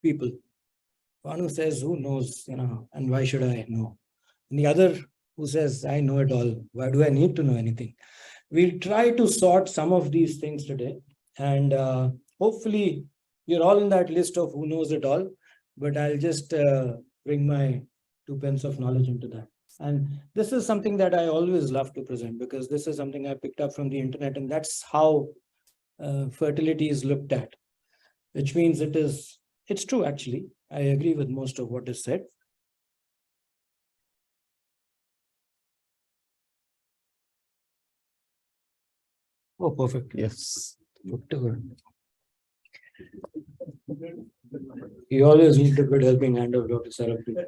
people. One who says, who knows, and why should I know? And the other who says, I know it all. Why do I need to know anything? We'll try to sort some of these things today. And hopefully you're all in that list of who knows it all. But I'll just bring my 2 pence of knowledge into that. And this is something that I always love to present, because this is something I picked up from the internet, and that's how fertility is looked at, which means it's true, actually. I agree with most of what is said. Oh, perfect. Yes. Good. You always need a good helping hand of Dr. Sarabhi.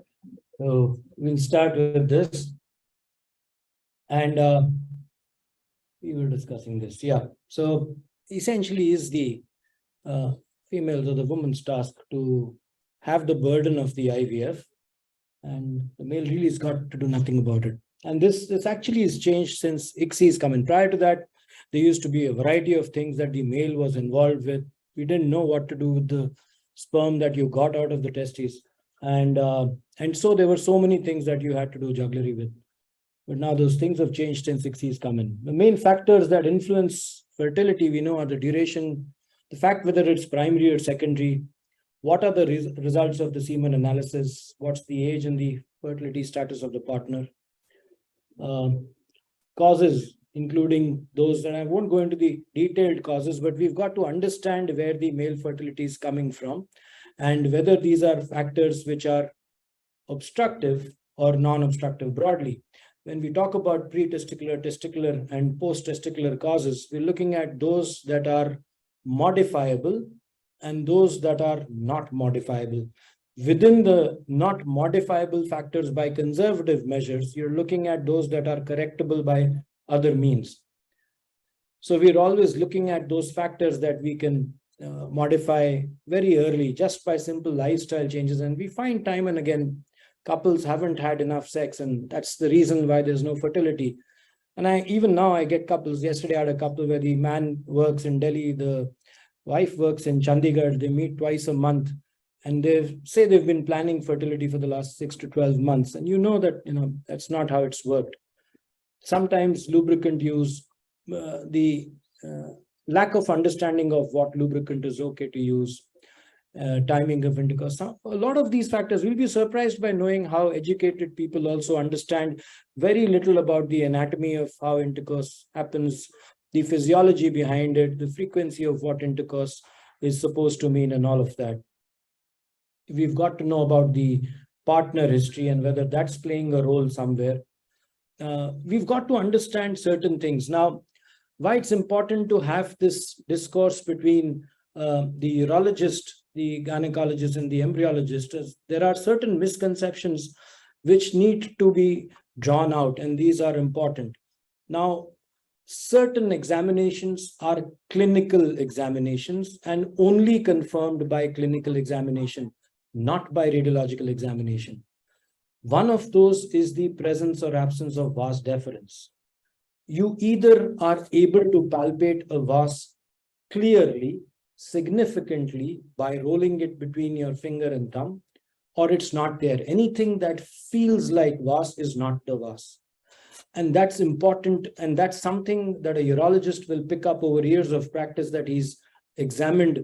So we'll start with this. And we were discussing this. Yeah. So essentially is the female's or the woman's task to have the burden of the IVF, and the male really has got to do nothing about it. And this actually has changed since ICSI's come in. Prior to that, there used to be a variety of things that the male was involved with. We didn't know what to do with the sperm that you got out of the testes. And so there were so many things that you had to do jugglery with. But now those things have changed since ICSI's come in. The main factors that influence fertility, we know, are the duration, the fact whether it's primary or secondary, what are the results of the semen analysis, what's the age and the fertility status of the partner, causes, including those, and I won't go into the detailed causes, but we've got to understand where the male fertility is coming from and whether these are factors which are obstructive or non-obstructive broadly. When we talk about pre-testicular, testicular, and post-testicular causes, we're looking at those that are modifiable and those that are not modifiable. Within the not modifiable factors by conservative measures, you're looking at those that are correctable by other means. So we're always looking at those factors that we can modify very early just by simple lifestyle changes. And we find time and again, couples haven't had enough sex, and that's the reason why there's no fertility. And even now I get couples. Yesterday I had a couple where the man works in Delhi, the wife works in Chandigarh. They meet twice a month, and they say they've been planning fertility for the last 6 to 12 months. And you know that that's not how it's worked. Sometimes lubricant use, the lack of understanding of what lubricant is okay to use, timing of intercourse. A lot of these factors, will be surprised by knowing how educated people also understand very little about the anatomy of how intercourse happens, the physiology behind it, the frequency of what intercourse is supposed to mean, and all of that. We've got to know about the partner history and whether that's playing a role somewhere. We've got to understand certain things. Now, why it's important to have this discourse between the urologist, the gynecologist, and the embryologist is there are certain misconceptions which need to be drawn out, and these are important. Now, certain examinations are clinical examinations and only confirmed by clinical examination, not by radiological examination. One of those is the presence or absence of vas deferens. You either are able to palpate a vas clearly, significantly, by rolling it between your finger and thumb, or it's not there. Anything that feels like vas is not the vas. And that's important, and that's something that a urologist will pick up over years of practice, that he's examined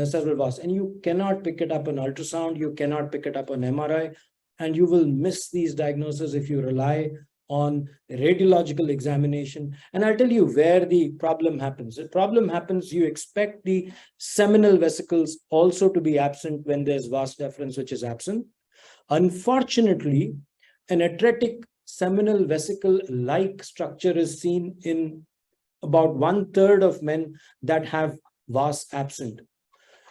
several vas. And you cannot pick it up on ultrasound, you cannot pick it up on MRI, and you will miss these diagnoses if you rely on radiological examination. And I'll tell you where the problem happens. The problem happens, you expect the seminal vesicles also to be absent when there's vas deferens, which is absent. Unfortunately, an atretic seminal vesicle-like structure is seen in about 1/3 of men that have vas absent.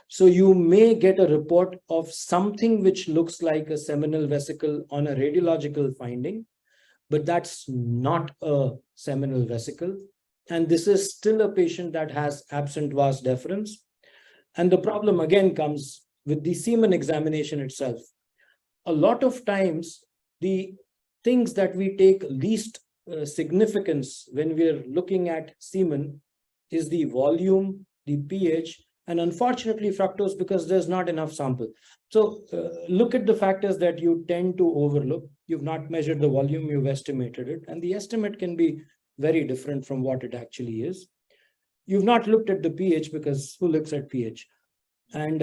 So you may get a report of something which looks like a seminal vesicle on a radiological finding, but that's not a seminal vesicle. And this is still a patient that has absent vas deferens. And the problem again comes with the semen examination itself. A lot of times, the things that we take least significance when we're looking at semen is the volume, the pH, And unfortunately, fructose, because there's not enough sample. So look at the factors that you tend to overlook. You've not measured the volume, you've estimated it, and the estimate can be very different from what it actually is. You've not looked at the pH, because who looks at pH? And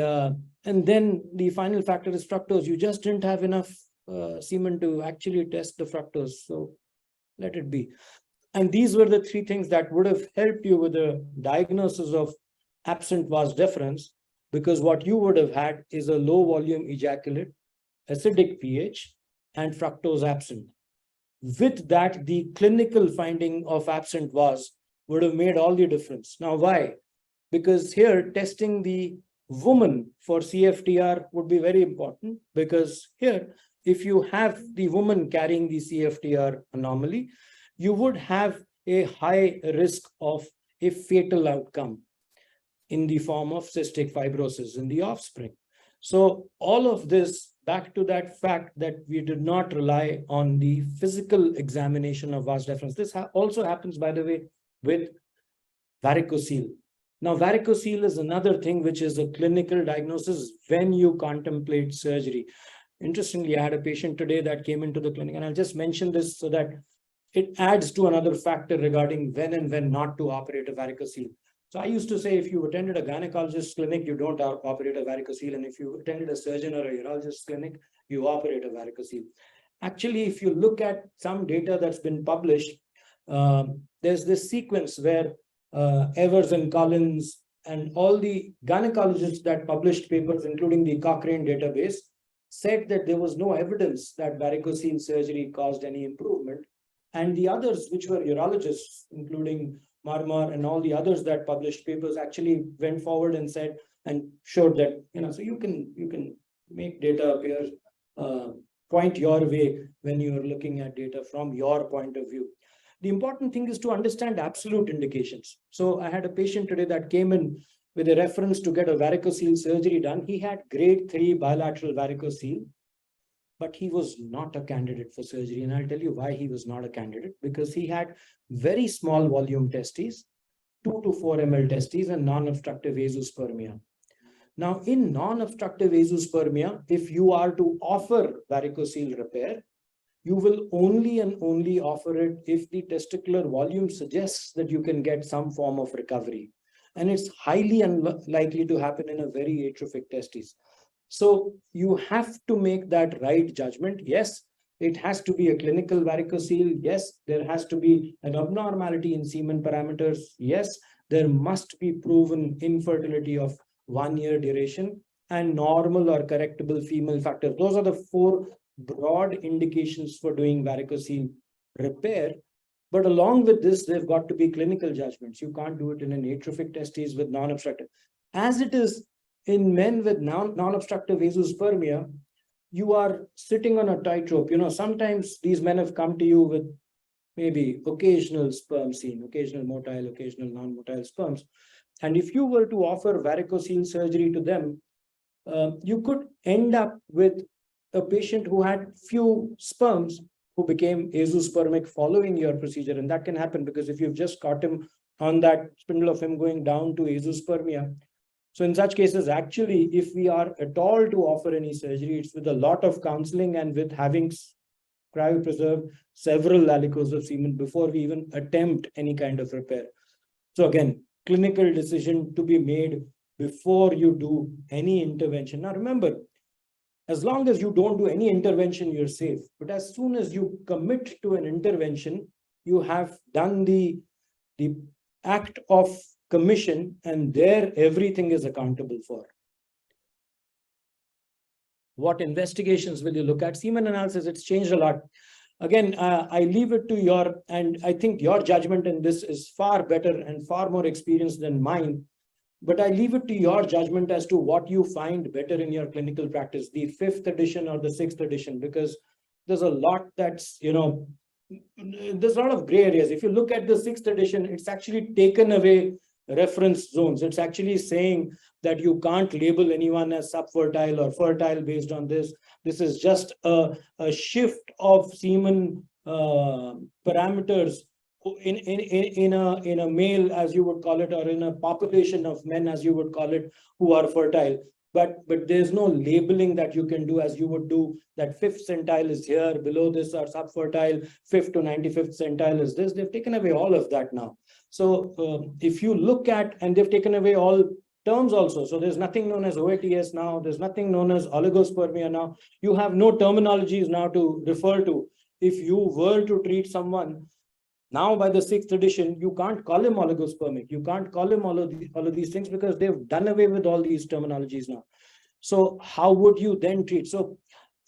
then the final factor is fructose. You just didn't have enough semen to actually test the fructose. So let it be. And these were the three things that would have helped you with the diagnosis of absent vas deferens, because what you would have had is a low volume ejaculate, acidic pH, and fructose absent. With that, the clinical finding of absent vas would have made all the difference. Now, why? Because here testing the woman for CFTR would be very important, because here, if you have the woman carrying the CFTR anomaly, you would have a high risk of a fatal outcome in the form of cystic fibrosis in the offspring. So all of this, back to that fact that we did not rely on the physical examination of vas deferens. This also happens, by the way, with varicocele. Now, varicocele is another thing which is a clinical diagnosis when you contemplate surgery. Interestingly, I had a patient today that came into the clinic, and I'll just mention this so that it adds to another factor regarding when and when not to operate a varicocele. So I used to say, if you attended a gynecologist clinic, you don't operate a varicocele. And if you attended a surgeon or a urologist clinic, you operate a varicocele. Actually, if you look at some data that's been published, there's this sequence where Evers and Collins and all the gynecologists that published papers, including the Cochrane database, said that there was no evidence that varicocele surgery caused any improvement. And the others, which were urologists, including Marmar and all the others that published papers, actually went forward and said and showed that, so you can make data appear, point your way when you're looking at data from your point of view. The important thing is to understand absolute indications. So I had a patient today that came in with a reference to get a varicocele surgery done. He had grade 3 bilateral varicocele, but he was not a candidate for surgery. And I'll tell you why he was not a candidate, because he had very small volume testes, 2 to 4 ml testes, and non-obstructive azoospermia. Now, in non-obstructive azoospermia, if you are to offer varicocele repair, you will only and only offer it if the testicular volume suggests that you can get some form of recovery. And it's highly unlikely to happen in a very atrophic testis. So you have to make that right judgment. Yes, it has to be a clinical varicocele. Yes, there has to be an abnormality in semen parameters. Yes, there must be proven infertility of 1 year duration and normal or correctable female factor. Those are the 4 broad indications for doing varicocele repair. But along with this, there've got to be clinical judgments. You can't do it in an atrophic testis with non-obstructive. As it is in men with non-obstructive azoospermia, you are sitting on a tightrope. Sometimes these men have come to you with maybe occasional sperm seen, occasional motile, occasional non-motile sperms. And if you were to offer varicocele surgery to them, you could end up with a patient who had few sperms who became azoospermic following your procedure. And that can happen because if you've just caught him on that spindle of him going down to azoospermia. So in such cases, actually, if we are at all to offer any surgery, it's with a lot of counseling and with having cryopreserved several aliquots of semen before we even attempt any kind of repair. So again, clinical decision to be made before you do any intervention. Now remember, as long as you don't do any intervention, you're safe. But as soon as you commit to an intervention, you have done the act of commission, and there everything is accountable for. What investigations will you look at? Semen analysis, it's changed a lot. Again, I leave it to your, and I think your judgment in this is far better and far more experienced than mine. But I leave it to your judgment as to what you find better in your clinical practice, the 5th edition or the 6th edition, because there's a lot that's, there's a lot of gray areas. If you look at the 6th edition, it's actually taken away reference zones. It's actually saying that you can't label anyone as subfertile or fertile based on this. This is just a shift of semen parameters in a male, as you would call it, or in a population of men, as you would call it, who are fertile. But there's no labeling that you can do as you would do that fifth centile is here, below this are subfertile, fifth to 95th centile is this. They've taken away all of that now. So if you look at, and they've taken away all terms also. So there's nothing known as OATS now. There's nothing known as oligospermia now. You have no terminologies now to refer to. If you were to treat someone now by the sixth edition, you can't call him oligospermic. You can't call him all of these things because they've done away with all these terminologies now. So how would you then treat? So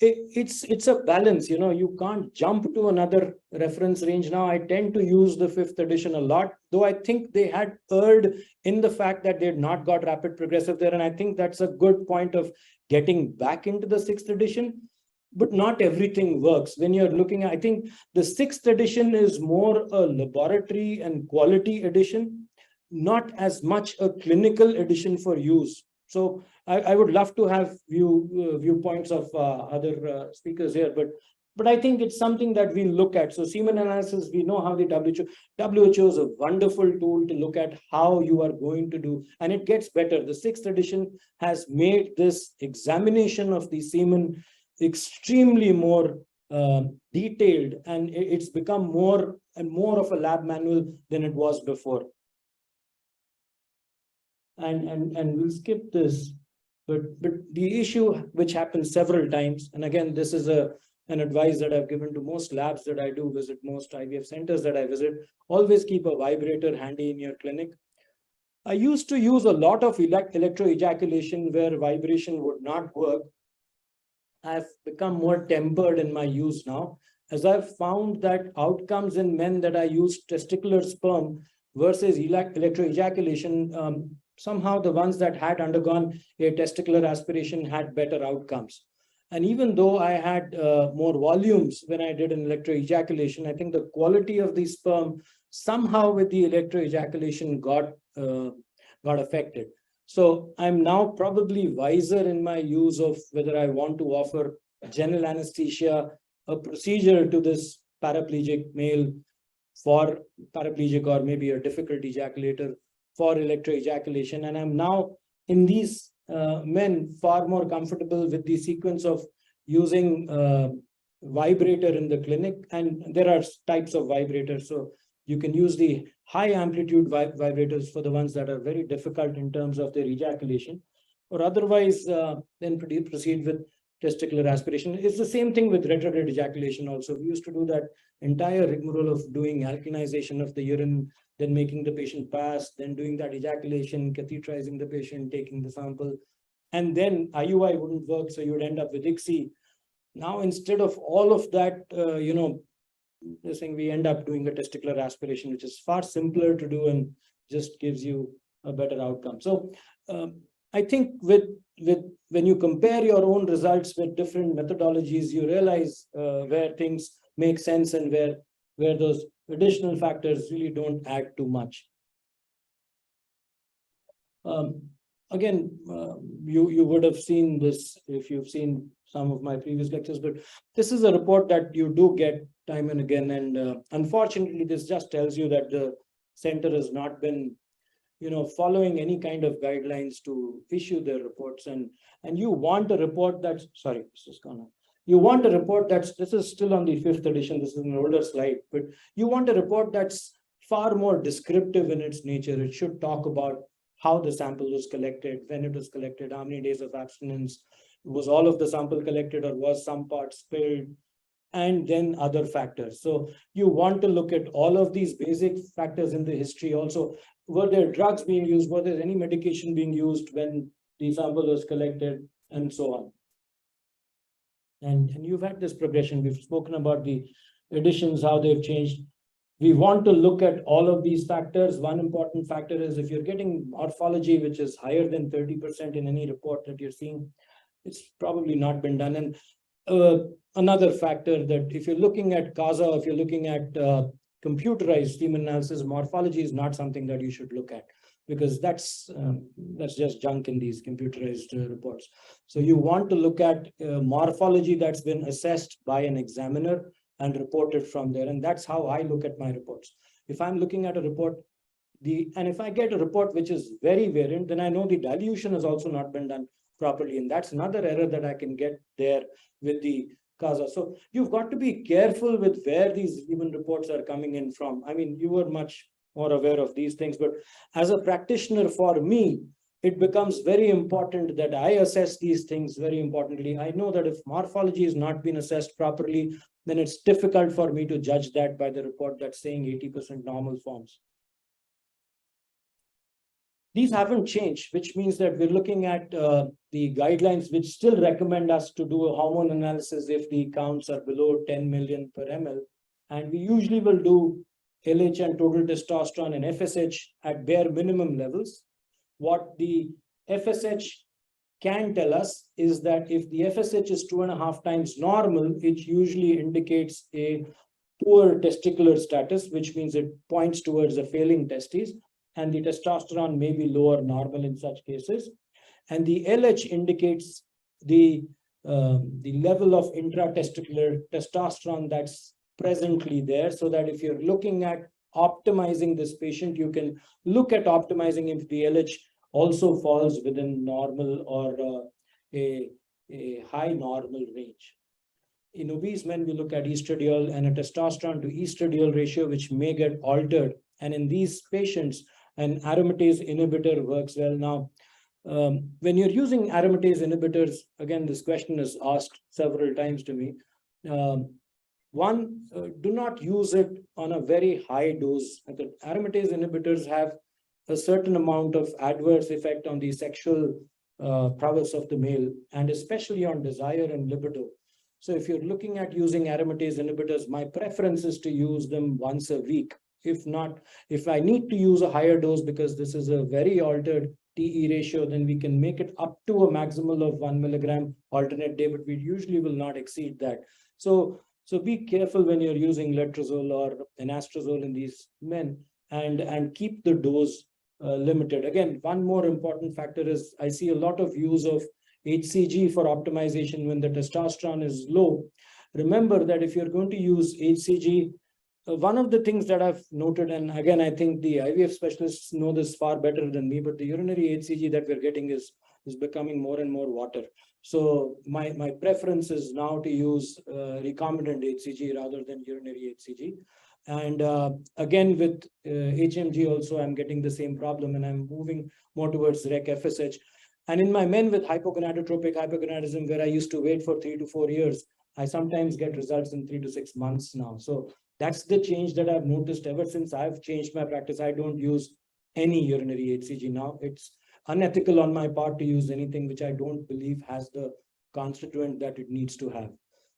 it's a balance, you know, you can't jump to another reference range now. I tend to use the fifth edition a lot, though I think they had erred in the fact that they had not got rapid progressive there. And I think that's a good point of getting back into the sixth edition. But not everything works. When you're looking at, I think the sixth edition is more a laboratory and quality edition, not as much a clinical edition for use. So I would love to have viewpoints of other speakers here, but I think it's something that we look at. So semen analysis, we know how the WHO is a wonderful tool to look at how you are going to do, and it gets better. The sixth edition has made this examination of the semen extremely more detailed, and it's become more and more of a lab manual than it was before. And we'll skip this, but the issue which happens several times, and again, this is an advice that I've given to most labs that I do visit, most IVF centers that I visit, always keep a vibrator handy in your clinic. I used to use a lot of electroejaculation where vibration would not work. I've become more tempered in my use now, as I've found that outcomes in men that I use testicular sperm versus electroejaculation, somehow the ones that had undergone a testicular aspiration had better outcomes. And even though I had more volumes when I did an electroejaculation, I think the quality of the sperm somehow with the electroejaculation got affected. So I'm now probably wiser in my use of whether I want to offer general anesthesia, a procedure to this paraplegic male for paraplegic or maybe a difficult ejaculator for electroejaculation. And I'm now in these men far more comfortable with the sequence of using vibrator in the clinic. And there are types of vibrators. So you can use the high amplitude vibrators for the ones that are very difficult in terms of their ejaculation, or otherwise then proceed with testicular aspiration. It's the same thing with retrograde ejaculation also. We used to do that entire rigmarole of doing alkalinization of the urine, then making the patient pass, then doing that ejaculation, catheterizing the patient, taking the sample, and then IUI wouldn't work, so you would end up with ICSI. Now, instead of all of that, this thing, we end up doing a testicular aspiration, which is far simpler to do and just gives you a better outcome. So I think with when you compare your own results with different methodologies, you realize where things make sense and where those additional factors really don't add too much. Again, you would have seen this if you've seen some of my previous lectures, but this is a report that you do get time and again. And unfortunately, this just tells you that the center has not been, following any kind of guidelines to issue their reports. And you want a report that's, sorry, this is gone. You want a report that's, this is still on the 5th edition, this is an older slide, but you want a report that's far more descriptive in its nature. It should talk about how the sample was collected, when it was collected, how many days of abstinence, was all of the sample collected or was some part spilled, and then other factors. So you want to look at all of these basic factors in the history. Also, were there drugs being used? Were there any medication being used when the sample was collected, and so on? And you've had this progression. We've spoken about the editions, how they've changed. We want to look at all of these factors. One important factor is if you're getting morphology, which is higher than 30% in any report that you're seeing, it's probably not been done. And another factor that if you're looking at CASA, if you're looking at computerized semen analysis, morphology is not something that you should look at, because that's just junk in these computerized reports. So you want to look at morphology that's been assessed by an examiner and reported from there. And that's how I look at my reports. if I'm looking at a report, and if I get a report which is very variant, then I know the dilution has also not been done properly. And that's another error that I can get there with the CASA. So you've got to be careful with where these even reports are coming in from. I mean, you were much more aware of these things, but as a practitioner, for me, it becomes very important that I assess these things very importantly. I know that if morphology has not been assessed properly, then it's difficult for me to judge that by the report that's saying 80% normal forms. These haven't changed, which means that we're looking at the guidelines, which still recommend us to do a hormone analysis if the counts are below 10 million per ml. And we usually will do LH and total testosterone and FSH at bare minimum levels. What the FSH can tell us is that if the FSH is 2.5 times normal, it usually indicates a poor testicular status, which means it points towards a failing testes. And the testosterone may be lower normal in such cases. And the LH indicates the level of intratesticular testosterone that's presently there, so that if you're looking at optimizing this patient, you can look at optimizing if the LH also falls within normal or a high normal range. In obese men, we look at estradiol and a testosterone to estradiol ratio, which may get altered. And in these patients, an aromatase inhibitor works well. Now, when you're using aromatase inhibitors, again, this question is asked several times to me. Do not use it on a very high dose. The aromatase inhibitors have a certain amount of adverse effect on the sexual prowess of the male, and especially on desire and libido. So if you're looking at using aromatase inhibitors, my preference is to use them once a week. If not, if I need to use a higher dose because this is a very altered TE ratio, then we can make it up to a maximal of 1 milligram alternate day, but we usually will not exceed that. So be careful when you're using letrozole or anastrozole in these men, and keep the dose limited. Again, one more important factor is I see a lot of use of HCG for optimization when the testosterone is low. Remember that if you're going to use HCG, one of the things that I've noted, and again, I think the IVF specialists know this far better than me, but the urinary HCG that we're getting is becoming more and more water. So my preference is now to use recombinant HCG rather than urinary HCG. And again, with HMG also, I'm getting the same problem, and I'm moving more towards rec FSH. And in my men with hypogonadotropic hypogonadism, where I used to wait for 3 to 4 years, I sometimes get results in 3 to 6 months now. So that's the change that I've noticed ever since I've changed my practice. I don't use any urinary HCG now. It's unethical on my part to use anything which I don't believe has the constituent that it needs to have.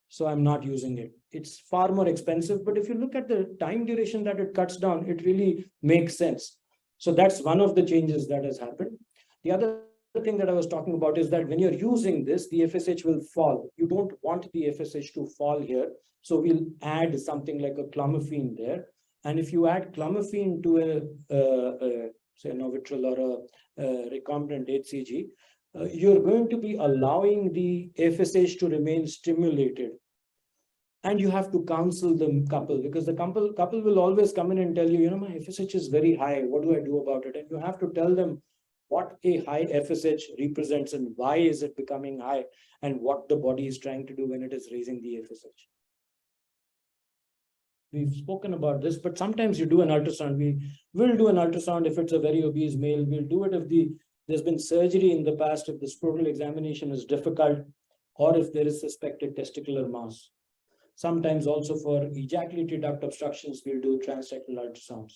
So I'm not using it. It's far more expensive, but if you look at the time duration that it cuts down, it really makes sense. So that's one of the changes that has happened. The other thing that I was talking about is that when you're using this, the FSH will fall. You don't want the FSH to fall here. So we'll add something like a clomiphene there. And if you add clomiphene to say a Novitrol or a recombinant HCG, you're going to be allowing the FSH to remain stimulated. And you have to counsel the couple, because the couple will always come in and tell you, my FSH is very high. What do I do about it? And you have to tell them what a high FSH represents and why is it becoming high, and what the body is trying to do when it is raising the FSH. We've spoken about this, but sometimes you do an ultrasound. We will do an ultrasound if it's a very obese male. We'll do it if there's been surgery in the past, if the scrotal examination is difficult, or if there is suspected testicular mass. Sometimes also for ejaculatory duct obstructions, we'll do transrectal ultrasounds.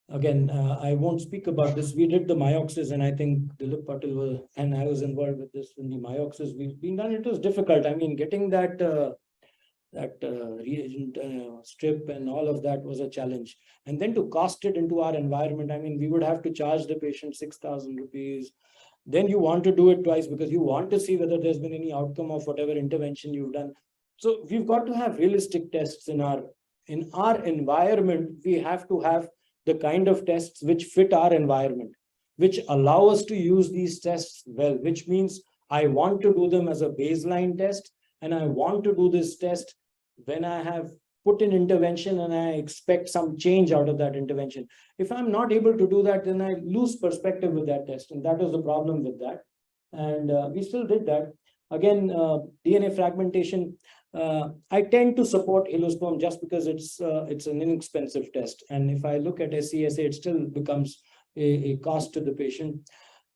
Again, I won't speak about this. We did the myopsis, and I think Dilip Patil and I was involved with this in the myopsis. We've been done. It was difficult. I mean, getting that reagent strip and all of that was a challenge. And then to cost it into our environment, I mean, we would have to charge the patient 6,000 rupees. Then you want to do it twice because you want to see whether there's been any outcome of whatever intervention you've done. So we've got to have realistic tests in our environment. We have to have the kind of tests which fit our environment, which allow us to use these tests well, which means I want to do them as a baseline test, and I want to do this test when I have put in intervention and I expect some change out of that intervention. If I'm not able to do that, then I lose perspective with that test. And that was the problem with that. And we still did that. Again, DNA fragmentation, I tend to support elosperm just because it's an inexpensive test. And if I look at SCSA, it still becomes a cost to the patient.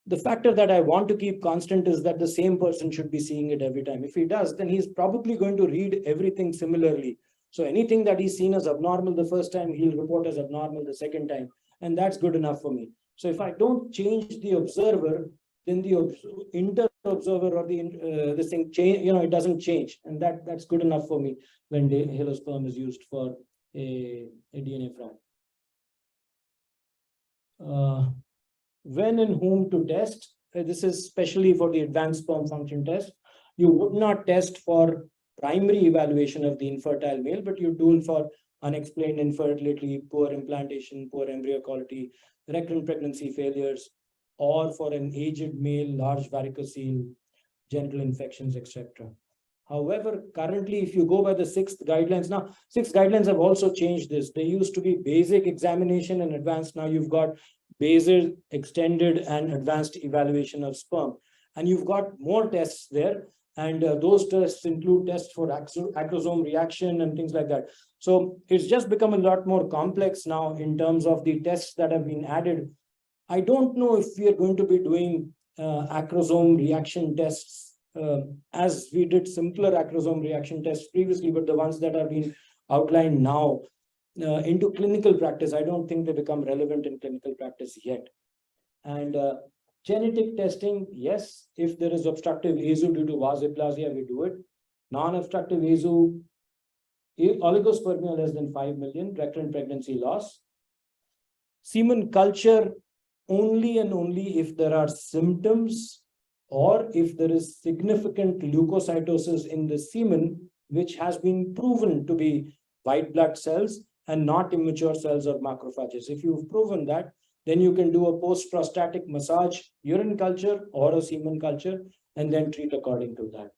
The factor that I want to keep constant is that the same person should be seeing it every time. If he does, then he's probably going to read everything similarly. So anything that he's seen as abnormal the first time, he'll report as abnormal the second time. And that's good enough for me. So if I don't change the observer, then the inter-observer or this thing change, it doesn't change. And that's good enough for me when the helosperm is used for a DNA frag. When and whom to test. This is especially for the advanced sperm function test. You would not test for primary evaluation of the infertile male, but you do it for unexplained infertility, poor implantation, poor embryo quality, recurrent pregnancy failures, or for an aged male, large varicocele, genital infections, etc. However, currently, if you go by the 6th guidelines, now 6th guidelines have also changed this. They used to be basic examination and advanced. Now you've got basic, extended, and advanced evaluation of sperm. And you've got more tests there. And those tests include tests for acrosome reaction and things like that. So it's just become a lot more complex now in terms of the tests that have been added. I don't know if we are going to be doing acrosome reaction tests as we did simpler acrosome reaction tests previously, but the ones that are being outlined now into clinical practice, I don't think they become relevant in clinical practice yet. And genetic testing, yes, if there is obstructive AZU due to vas aplasia, we do it. Non-obstructive AZU, oligospermia less than 5 million, recurrent pregnancy loss. Semen culture only and only if there are symptoms or if there is significant leukocytosis in the semen, which has been proven to be white blood cells and not immature cells or macrophages. If you've proven that, then you can do a post-prostatic massage urine culture or a semen culture and then treat according to that.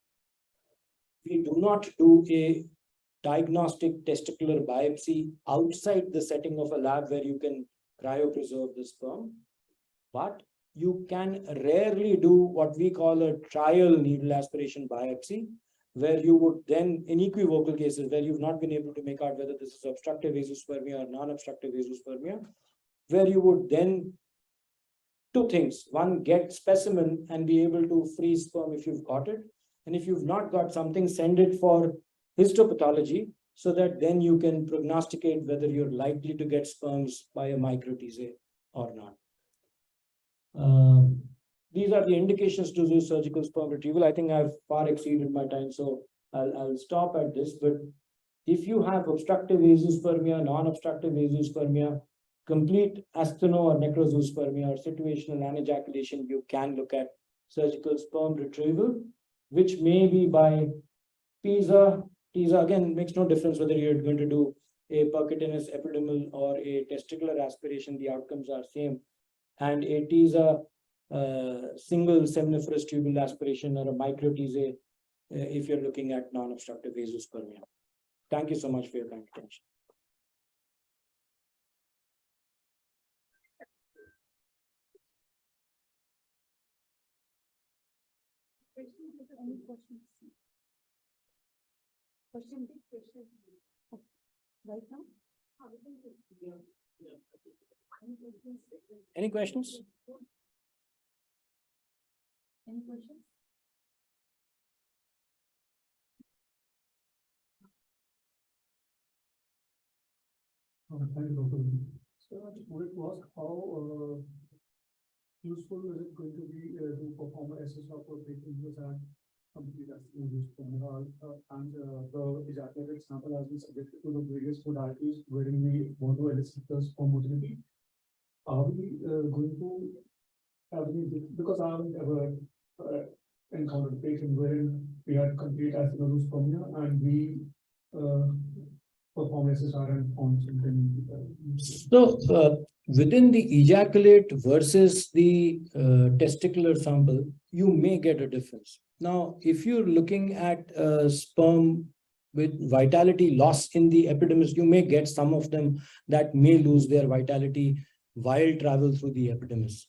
We do not do a diagnostic testicular biopsy outside the setting of a lab where you can cryopreserve the sperm, but you can rarely do what we call a trial needle aspiration biopsy, where you would then, in equivocal cases where you've not been able to make out whether this is obstructive azoospermia or non-obstructive azoospermia, where you would then, two things. One, get specimen and be able to freeze sperm if you've got it. And if you've not got something, send it for histopathology so that then you can prognosticate whether you're likely to get sperms by a microTSA or not. These are the indications to do surgical sperm retrieval. I think I've far exceeded my time, so I'll stop at this. But if you have obstructive azoospermia, non-obstructive azoospermia, complete astheno or necrozoospermia or situational anejaculation, you can look at surgical sperm retrieval, which may be by TISA. TISA, again, makes no difference whether you're going to do a percutaneous epidural or a testicular aspiration, the outcomes are same. And a TISA single seminiferous tubal aspiration or a microTSA if you're looking at non-obstructive azoospermia. Thank you so much for your kind attention. Any questions? Question? Right now? Any questions? Any questions? Thank you, Dr. So I just wanted to ask how useful is it going to be to perform an SSR for patients who have complete acidosis and the ejaculated sample has been subjected to the various modalities wherein we want to elicit the sperm motility. Are we going to have any, because I haven't ever encountered a patient wherein we had complete acidosis and we perform SSR and found something. So within the ejaculate versus the testicular sample, you may get a difference. Now, if you're looking at sperm with vitality loss in the epidermis, you may get some of them that may lose their vitality while travel through the epidermis.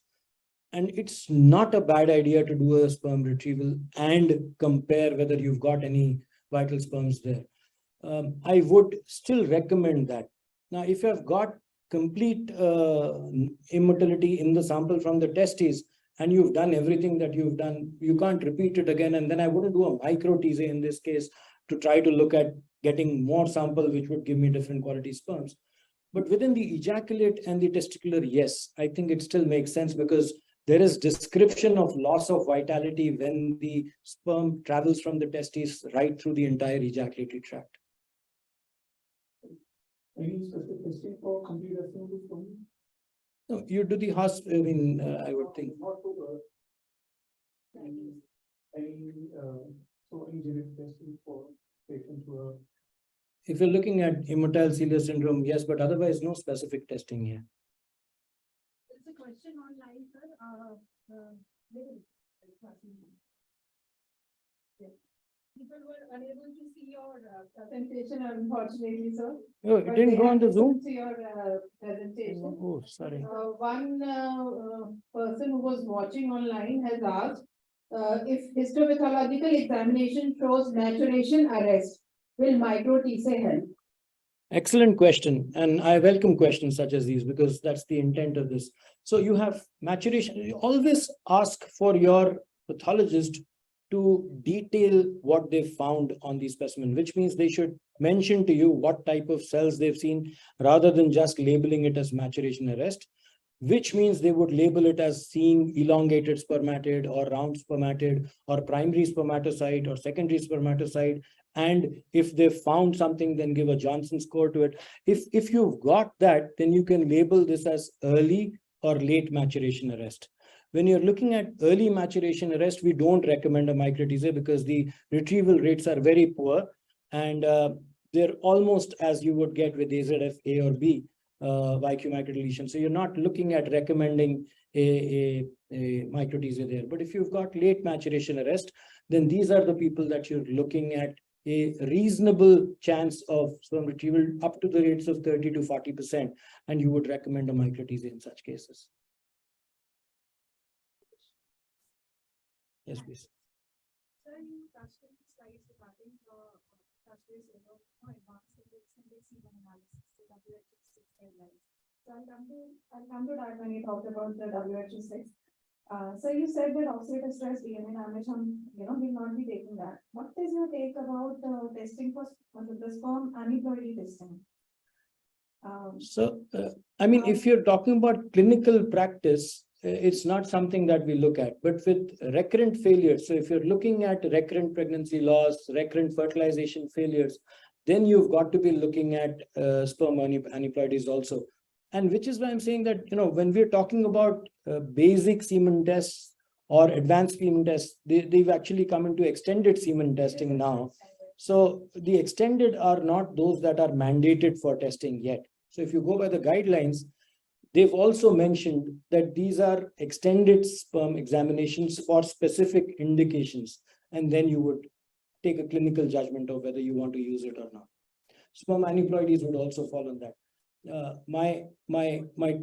And it's not a bad idea to do a sperm retrieval and compare whether you've got any vital sperms there. I would still recommend that. Now, if you have got complete immotility in the sample from the testes and you've done everything that you've done, you can't repeat it again. And then I wouldn't do a micro-TSE in this case to try to look at getting more sample, which would give me different quality sperms. But within the ejaculate and the testicular, yes, I think it still makes sense because there is description of loss of vitality when the sperm travels from the testes right through the entire ejaculatory tract. Any specific testing for complete resting sperm? No, you do the hospital, I would think. Not to, any genetic testing for patients who are. If you're looking at immotile celiac syndrome, yes, but otherwise no specific testing here. There's a question online, sir. People were unable to see your presentation, unfortunately, sir. Oh, it But didn't they go on the have Zoom? listened to your presentation. Oh, sorry. One person who was watching online has asked if histopathological examination shows maturation arrest, will micro-TSE help? Excellent question. And I welcome questions such as these because that's the intent of this. So you have maturation. You always ask for your pathologist to detail what they found on the specimen, which means they should mention to you what type of cells they've seen rather than just labeling it as maturation arrest, which means they would label it as seeing elongated spermatid or round spermatid or primary spermatocyte or secondary spermatocyte. And if they found something, then give a Johnson score to it. If you've got that, then you can label this as early or late maturation arrest. When you're looking at early maturation arrest, we don't recommend a micro-TSE because the retrieval rates are very poor. And they're almost as you would get with AZF A or B, YQ microdeletion. So you're not looking at recommending a micro-TSE there. But if you've got late maturation arrest, then these are the people that you're looking at a reasonable chance of sperm retrieval up to the rates of 30 to 40%. And you would recommend a micro-TSE in such cases. Yes, please. Sir, you touched on the slides regarding the touch base over advanced semen analysis, the WHO 6 guidelines. So I'll come to that when you talked about the WHO 6. So you said that oxidative stress DNA damage, will not be taking that. What is your take about testing for the sperm aneuploidy testing? If you're talking about clinical practice, it's not something that we look at. But with recurrent failures, so if you're looking at recurrent pregnancy loss, recurrent fertilization failures, then you've got to be looking at sperm aneuploidies also. And which is why I'm saying that, when we're talking about basic semen tests or advanced semen tests, they've actually come into extended semen testing now. So the extended are not those that are mandated for testing yet. So if you go by the guidelines, they've also mentioned that these are extended sperm examinations for specific indications, and then you would take a clinical judgment of whether you want to use it or not. Sperm aneuploidies would also fall on that. My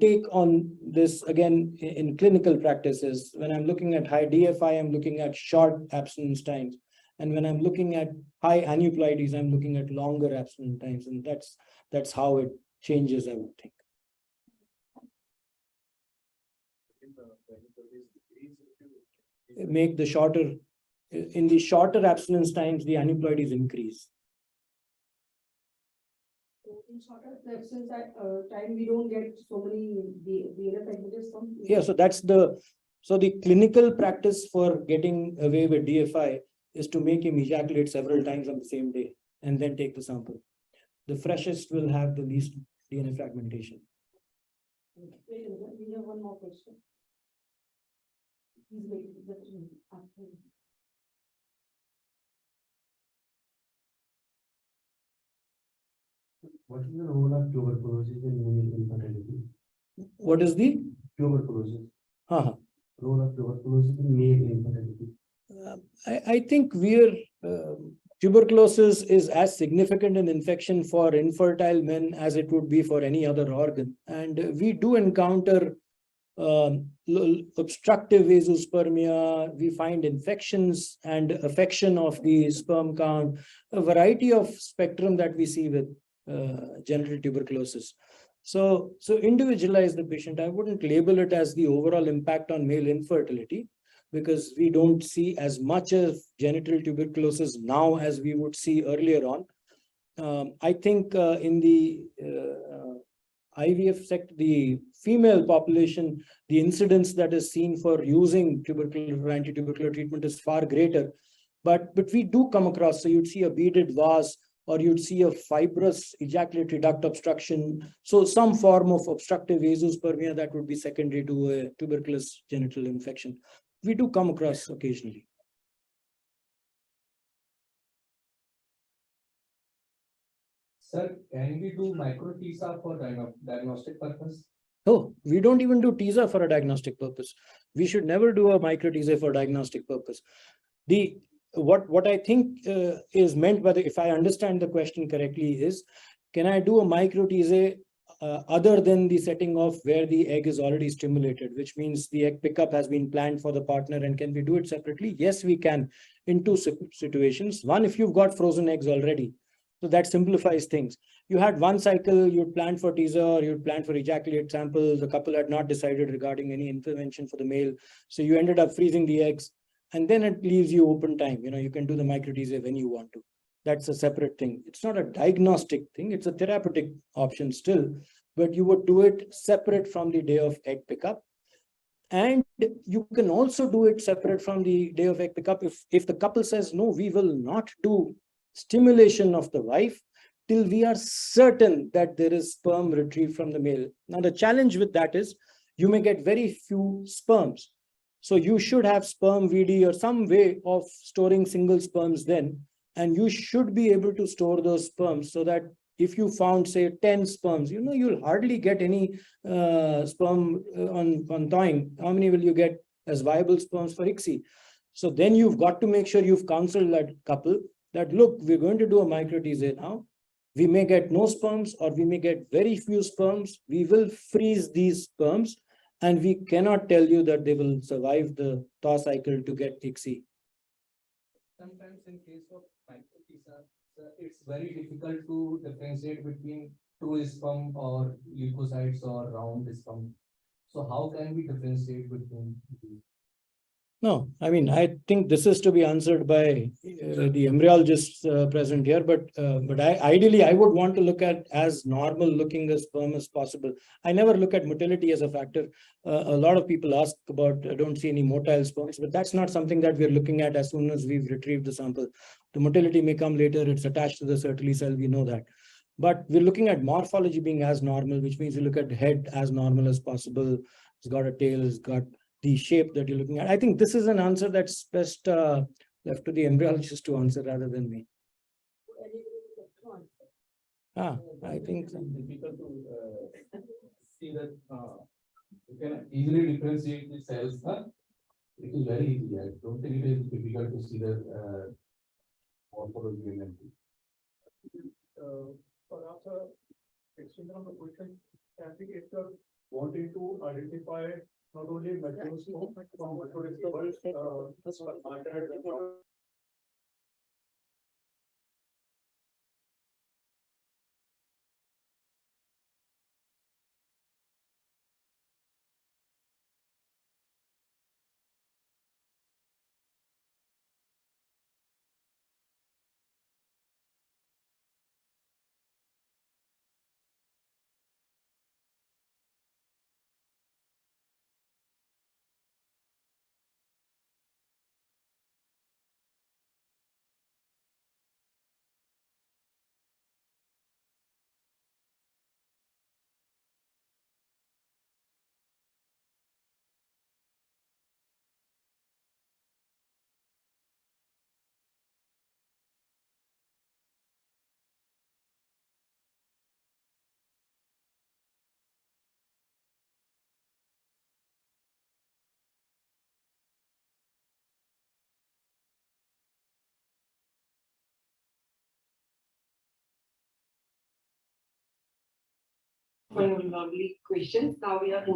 take on this again in clinical practice is when I'm looking at high DFI, I'm looking at short abstinence times, and when I'm looking at high aneuploidies, I'm looking at longer abstinence times, and that's how it changes, I would think. Make the shorter, in the shorter abstinence times, the aneuploidies increase. So in shorter abstinence time, we don't get so many VLF packages from. Yeah, so the clinical practice for getting away with DFI is to make him ejaculate several times on the same day and then take the sample. The freshest will have the least DNA fragmentation. We have one more question. Please wait. What is the role of tuberculosis in male infertility? What is the Tuberculosis. uh-huh. Role of tuberculosis in male infertility. I think we're tuberculosis is as significant an infection for infertile men as it would be for any other organ. And we do encounter obstructive vasospasmia, we find infections and affection of the sperm count, a variety of spectrum that we see with genital tuberculosis. So individualize the patient. I wouldn't label it as the overall impact on male infertility, because we don't see as much of genital tuberculosis now as we would see earlier on. I think in the IVF sector, the female population, the incidence that is seen for using tubercular or anti-tubercular treatment is far greater. But we do come across, so you'd see a beaded vase, or you'd see a fibrous ejaculatory duct obstruction. So some form of obstructive vasospasmia that would be secondary to a tuberculous genital infection. We do come across occasionally. Sir, can we do micro TISA for diagnostic purpose? Oh, we don't even do TISA for a diagnostic purpose. We should never do a micro TISA for diagnostic purpose. What I think is meant by if I understand the question correctly, is can I do a micro TISA other than the setting of where the egg is already stimulated, which means the egg pickup has been planned for the partner, and can we do it separately? Yes, we can, in two situations. One, if you've got frozen eggs already, so that simplifies things. You had one cycle, you'd planned for teaser, or you'd planned for ejaculate samples. The couple had not decided regarding any intervention for the male. So you ended up freezing the eggs, and then it leaves you open time. You can do the micro teaser when you want to. That's a separate thing. It's not a diagnostic thing. It's a therapeutic option still, but you would do it separate from the day of egg pickup. And you can also do it separate from the day of egg pickup if the couple says, no, we will not do stimulation of the wife till we are certain that there is sperm retrieved from the male. Now, the challenge with that is you may get very few sperms. So you should have sperm VD or some way of storing single sperms then, and you should be able to store those sperms so that if you found, say, 10 sperms, you'll hardly get any sperm on thawing. How many will you get as viable sperms for ICSI? So then you've got to make sure you've counseled that couple that, look, we're going to do a micro TISA now. We may get no sperms, or we may get very few sperms. We will freeze these sperms, and we cannot tell you that they will survive the thaw cycle to get ICSI. Sometimes in case of micro TISA, it's very difficult to differentiate between true sperm or leukocytes or round sperm. So how can we differentiate between these? No, I mean, I think this is to be answered by the embryologists present here, but ideally I would want to look at as normal looking a sperm as possible. I never look at motility as a factor. A lot of people ask about, I don't see any motile sperms, but that's not something that we're looking at as soon as we've retrieved the sample. The motility may come later, it's attached to the Sertoli cell, we know that. But we're looking at morphology being as normal, which means you look at the head as normal as possible. It's got a tail, it's got the shape that you're looking at. I think this is an answer that's best left to the embryologist to answer rather than me. I think it's difficult to see that you can easily differentiate the cells. Huh? It is very easy. I don't think it is difficult to see the morphology. Perhaps extension of the question, can we, if you're wanting to identify not only mature sperm from mature sperm, but alternate for your lovely questions. Now we are